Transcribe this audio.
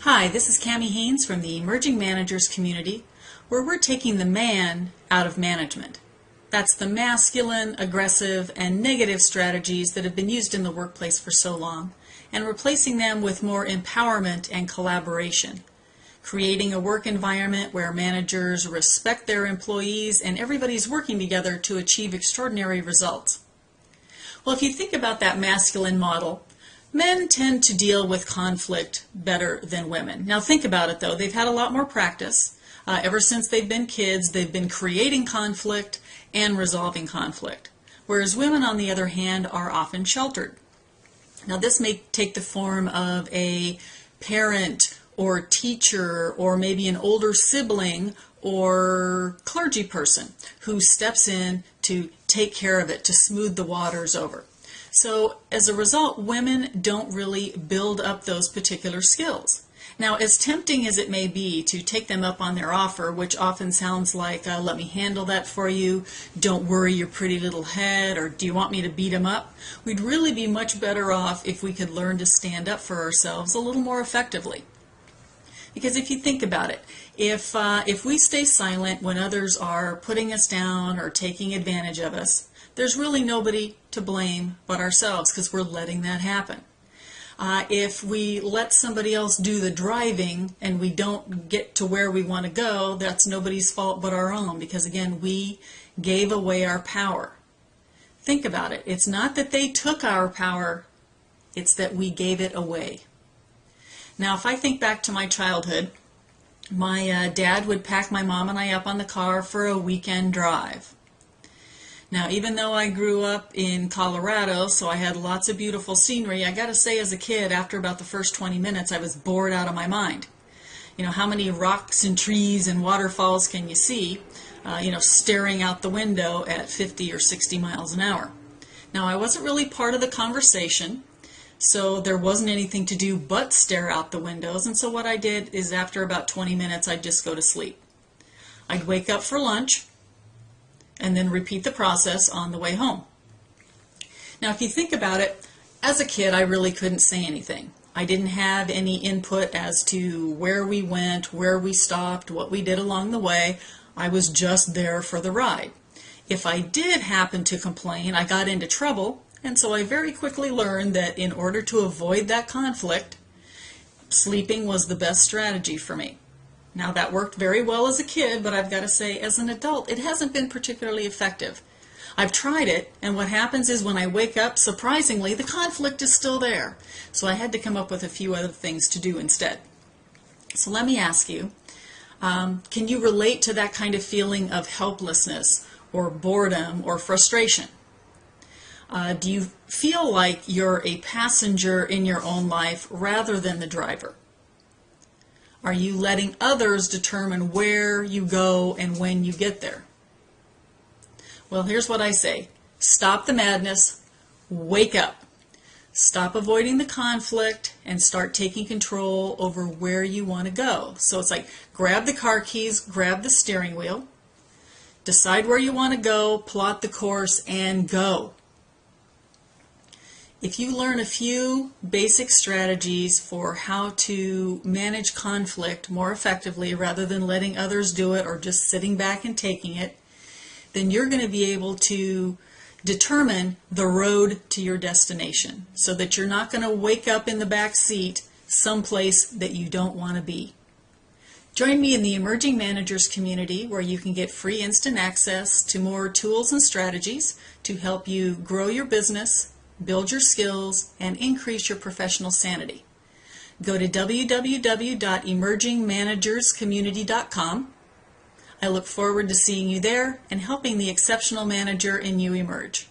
Hi, this is Cami Haynes from the Emerging Managers community, where we're taking the man out of management. That's the masculine, aggressive, and negative strategies that have been used in the workplace for so long, and replacing them with more empowerment and collaboration. Creating a work environment where managers respect their employees and everybody's working together to achieve extraordinary results. Well, if you think about that masculine model, men tend to deal with conflict better than women. Now think about it though, they've had a lot more practice. Ever since they've been kids, they've been creating conflict and resolving conflict. Whereas women, on the other hand, are often sheltered. Now this may take the form of a parent or teacher or maybe an older sibling or clergy person who steps in to take care of it, to smooth the waters over. So as a result, women don't really build up those particular skills. Now, as tempting as it may be to take them up on their offer, which often sounds like, let me handle that for you, don't worry your pretty little head, or do you want me to beat him up? We'd really be much better off if we could learn to stand up for ourselves a little more effectively. Because if you think about it, if we stay silent when others are putting us down or taking advantage of us, there's really nobody to blame but ourselves because we're letting that happen. If we let somebody else do the driving and we don't get to where we want to go, that's nobody's fault but our own, because again, we gave away our power. Think about it. It's not that they took our power, it's that we gave it away. Now, if I think back to my childhood, my dad would pack my mom and I up on the car for a weekend drive. Now, even though I grew up in Colorado, so I had lots of beautiful scenery, I gotta say as a kid, after about the first 20 minutes, I was bored out of my mind. You know, how many rocks and trees and waterfalls can you see, staring out the window at 50 or 60 miles an hour? Now, I wasn't really part of the conversation, so there wasn't anything to do but stare out the windows, and so what I did is after about 20 minutes, I'd just go to sleep. I'd wake up for lunch, and then repeat the process on the way home. Now, if you think about it, as a kid, I really couldn't say anything. I didn't have any input as to where we went, where we stopped, what we did along the way. I was just there for the ride. If I did happen to complain, I got into trouble, and so I very quickly learned that in order to avoid that conflict, sleeping was the best strategy for me. Now, that worked very well as a kid, but I've got to say, as an adult, it hasn't been particularly effective. I've tried it, and what happens is when I wake up, surprisingly, the conflict is still there. So I had to come up with a few other things to do instead. So let me ask you, can you relate to that kind of feeling of helplessness or boredom or frustration? Do you feel like you're a passenger in your own life rather than the driver? Are you letting others determine where you go and when you get there? Well, here's what I say. Stop the madness. Wake up. Stop avoiding the conflict and start taking control over where you want to go. So it's like grab the car keys, grab the steering wheel, decide where you want to go, plot the course, and go. If you learn a few basic strategies for how to manage conflict more effectively rather than letting others do it or just sitting back and taking it, then you're going to be able to determine the road to your destination so that you're not going to wake up in the back seat someplace that you don't want to be. Join me in the Emerging Managers community where you can get free instant access to more tools and strategies to help you grow your business, build your skills, and increase your professional sanity. Go to www.emergingmanagerscommunity.com. I look forward to seeing you there and helping the exceptional manager in you emerge.